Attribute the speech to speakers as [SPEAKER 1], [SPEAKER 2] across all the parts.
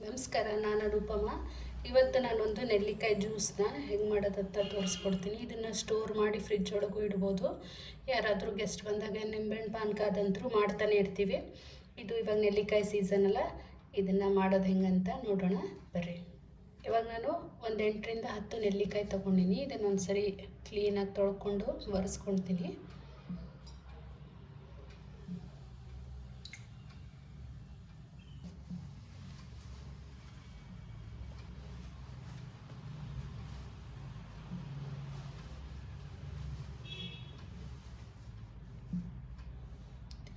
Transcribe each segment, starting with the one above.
[SPEAKER 1] ನಮಸ್ಕಾರ, ನಾನು ರೂಪಮ್ಮ. ಇವತ್ತು ನಾನೊಂದು ನೆಲ್ಲಿಕಾಯಿ ಜ್ಯೂಸ್ನ ಹೆಂಗೆ ಮಾಡೋದಂತ ತೋರಿಸ್ಕೊಡ್ತೀನಿ. ಇದನ್ನು ಸ್ಟೋರ್ ಮಾಡಿ ಫ್ರಿಜ್ ಒಳಗೂ ಇಡ್ಬೋದು. ಯಾರಾದರೂ ಗೆಸ್ಟ್ ಬಂದಾಗ ನಿಂಬೆಹಣ್ಣು ಪಾನಕ ಅದಂತರೂ ಮಾಡ್ತಾನೆ ಇರ್ತೀವಿ. ಇದು ಇವಾಗ ನೆಲ್ಲಿಕಾಯಿ ಸೀಸನ್ ಅಲ್ಲ, ಇದನ್ನು ಮಾಡೋದು ಹೆಂಗಂತ ನೋಡೋಣ ಬರ್ರಿ. ಇವಾಗ ನಾನು ಒಂದು 8ರಿಂದ 10 ನೆಲ್ಲಿಕಾಯಿ ತೊಗೊಂಡಿನಿ. ಇದನ್ನೊಂದು ಸರಿ ಕ್ಲೀನಾಗಿ ತೊಳ್ಕೊಂಡು ಒರೆಸ್ಕೊಳ್ತೀನಿ.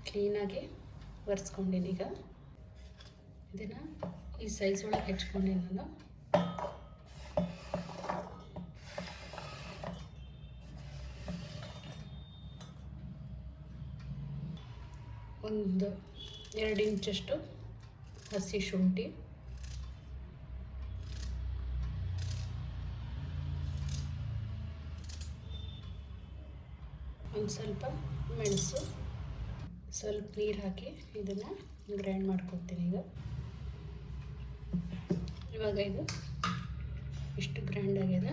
[SPEAKER 1] ಕ್ಲೀನಾಗಿ ಒರೆಸ್ಕೊಂಡಿನಿ. ಈಗ ಇದನ್ನು ಈ ಸೈಜ್ ಒಳಗೆ ಹೆಚ್ಕೊಂಡಿನಿ ನಾನು. ಒಂದು 2 ಇಂಚಷ್ಟು ಹಸಿ ಶುಂಠಿ, ಒಂದು ಸ್ವಲ್ಪ ಮೆಣಸು, ಸ್ವಲ್ಪ ನೀರು ಹಾಕಿ ಇದನ್ನು ಗ್ರೈಂಡ್ ಮಾಡ್ಕೊತೀನಿ. ಇವಾಗ ಇದು ಇಷ್ಟು ಗ್ರೈಂಡ್ ಆಗ್ಯದ.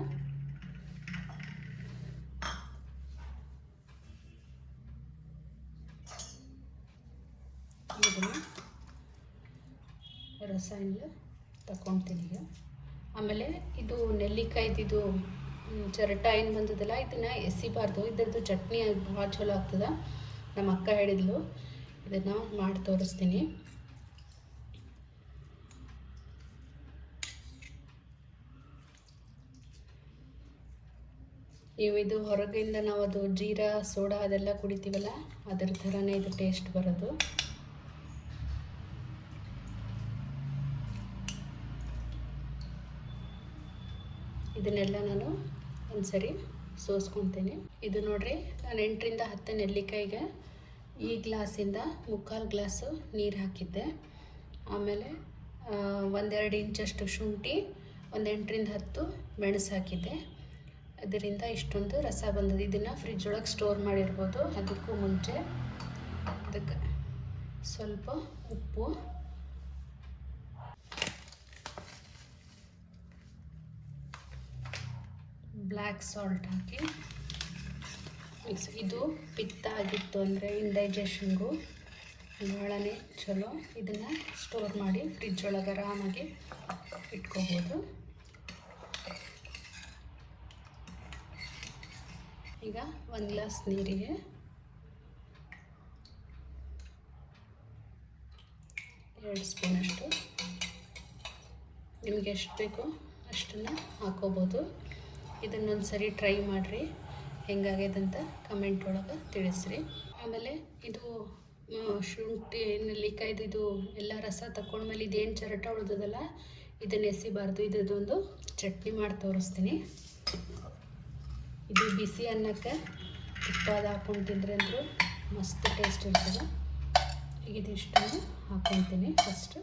[SPEAKER 1] ಇದನ್ನು ರಸ ಎಲ್ಲ ತಗೊಳ್ತೀನಿ ಈಗ. ಆಮೇಲೆ ಇದು ನೆಲ್ಲಿಕಾಯ್ದು ಚರಟ ಏನು ಬಂದದಲ್ಲ, ಇದನ್ನು ಎಸಿಬಾರ್ದು. ಇದರದ್ದು ಚಟ್ನಿ ಭಾಳ ಚಲೋ ಆಗ್ತದೆ. ನಮ್ಮ ಅಕ್ಕ ಹೇಳಿದ್ಲು, ಇದನ್ನು ಮಾಡಿ ತೋರಿಸ್ತೀನಿ. ನೀವು ಇದು ಹೊರಗಿಂದ ನಾವು ಅದು ಜೀರಾ ಸೋಡಾ ಅದೆಲ್ಲ ಕುಡಿತೀವಲ್ಲ, ಅದರ ಥರನೇ ಇದು ಟೇಸ್ಟ್ ಬರೋದು. ಇದನ್ನೆಲ್ಲ ನಾನು ಒಂದು ಸರಿ ಸೋಸ್ಕೊತೀನಿ. ಇದು ನೋಡ್ರಿ, ನಾನು 8ರಿಂದ 10 ನೆಲ್ಲಿಕಾಯಿಗೆ ಈ ಗ್ಲಾಸಿಂದ 3/4 ಗ್ಲಾಸು ನೀರು ಹಾಕಿದ್ದೆ. ಆಮೇಲೆ 1-2 ಇಂಚಷ್ಟು ಶುಂಠಿ, ಒಂದು 8ರಿಂದ 10 ಮೆಣಸು ಹಾಕಿದ್ದೆ. ಅದರಿಂದ ಇಷ್ಟೊಂದು ರಸ ಬಂದದ್ದು. ಇದನ್ನು ಫ್ರಿಜ್ ಒಳಗೆ ಸ್ಟೋರ್ ಮಾಡಿರ್ಬೋದು. ಅದಕ್ಕೂ ಮುಂಚೆ ಅದಕ್ಕೆ ಸ್ವಲ್ಪ ಉಪ್ಪು, ಬ್ಲ್ಯಾಕ್ ಸಾಲ್ಟ್ ಹಾಕಿ ಮಿಕ್ಸ್. ಇದು ಪಿತ್ತ ಆಗಿತ್ತು ಅಂದರೆ ಇಂಡೈಜೆಷನ್ಗೂ ಭಾಳನೇ ಚಲೋ. ಇದನ್ನು ಸ್ಟೋರ್ ಮಾಡಿ ಫ್ರಿಜ್ ಒಳಗೆ ಆರಾಮಾಗಿ ಇಟ್ಕೋಬೋದು. ಈಗ 1 ಗ್ಲಾಸ್ ನೀರಿಗೆ ಎರಡು ಸ್ಪೂನಷ್ಟು, ನಿಮಗೆ ಎಷ್ಟು ಬೇಕೋ ಅಷ್ಟನ್ನು ಹಾಕೋಬೋದು. ಇದನ್ನೊಂದು ಸರಿ ಟ್ರೈ ಮಾಡಿರಿ, ಹೆಂಗಾಗ್ಯದಂತ ಕಮೆಂಟ್ ಒಳಗೆ ತಿಳಿಸ್ರಿ. ಆಮೇಲೆ ಇದು ಶುಂಠಿ ನೆಲ್ಲಿಕಾಯ್ದು ಇದು ಎಲ್ಲ ರಸ ತಗೊಂಡ್ಮೇಲೆ ಇದೇನು ಚರಟ ಉಳಿದದಲ್ಲ, ಇದನ್ನು ಎಸಿಬಾರ್ದು. ಇದೊಂದು ಚಟ್ನಿ ಮಾಡಿ ತೋರಿಸ್ತೀನಿ. ಇದು ಬಿಸಿ ಅನ್ನಕ್ಕೆ ತುಪ್ಪದ ಹಾಕ್ಕೊಂಡು ತಿಂದರೆ ಅಂದರೂ ಮಸ್ತ್ ಟೇಸ್ಟ್ ಇರ್ತದೆ. ಈಗ ಇದಿಷ್ಟನ್ನು ಹಾಕ್ಕೊತೀನಿ. ಫಸ್ಟು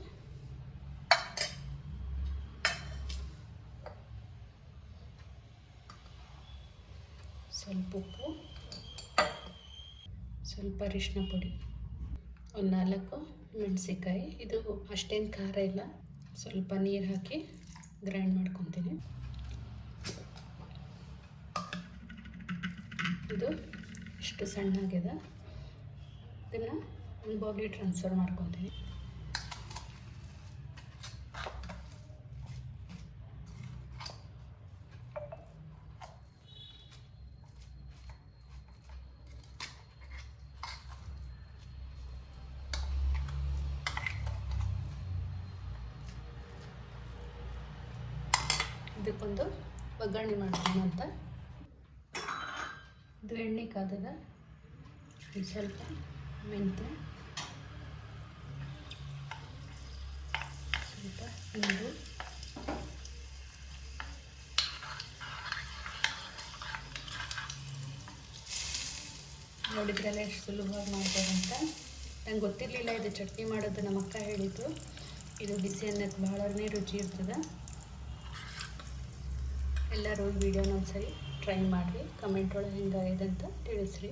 [SPEAKER 1] ಸ್ವಲ್ಪ ಉಪ್ಪು, ಸ್ವಲ್ಪ ಅರಿಶಿನ ಪುಡಿ, ಒಂದು 4 ಮೆಣಸಿನ್ಕಾಯಿ. ಇದು ಅಷ್ಟೇನು ಖಾರ ಇಲ್ಲ. ಸ್ವಲ್ಪ ನೀರು ಹಾಕಿ ಗ್ರೈಂಡ್ ಮಾಡ್ಕೊತೀನಿ. ಇದು ಇಷ್ಟು ಸಣ್ಣಾಗ್ಯದ. ಇದನ್ನು ಒಂದು ಬೌಲಿಗೆ ಟ್ರಾನ್ಸ್ಫರ್ ಮಾಡ್ಕೊತೀನಿ. ಇದಕ್ಕೊಂದು ಒಗ್ಗರಣೆ ಮಾಡೋಣ ಅಂತ. ಇದು ಎಣ್ಣೆ ಕಾದದ. ಸ್ವಲ್ಪ ಮೆಂತ್ಯ, ಸ್ವಲ್ಪ ಹಿಂಗು, ನೋಡಿದ್ರಲ್ಲ ಎಷ್ಟು ಸುಲಭವಾಗಿ ಮಾಡ್ಬೋದಂತ. ನಂಗೆ ಗೊತ್ತಿರಲಿಲ್ಲ ಇದು ಚಟ್ನಿ ಮಾಡೋದು. ನಮ್ಮ ಅಕ್ಕ ಹೇಳಿದ್ದು. ಇದು ಬಿಸಿ ಅನ್ನಕ್ಕೆ ಭಾಳನೇ ರುಚಿ ಇರ್ತದೆ. ಎಲ್ಲರೂ ವಿಡಿಯೋನ ಒಂದ್ಸರಿ ಟ್ರೈ ಮಾಡಿರಿ. ಕಮೆಂಟ್ ಒಳಗೆ ಹೆಂಗಾಗಿದೆ ಅಂತ ತಿಳಿಸ್ರಿ.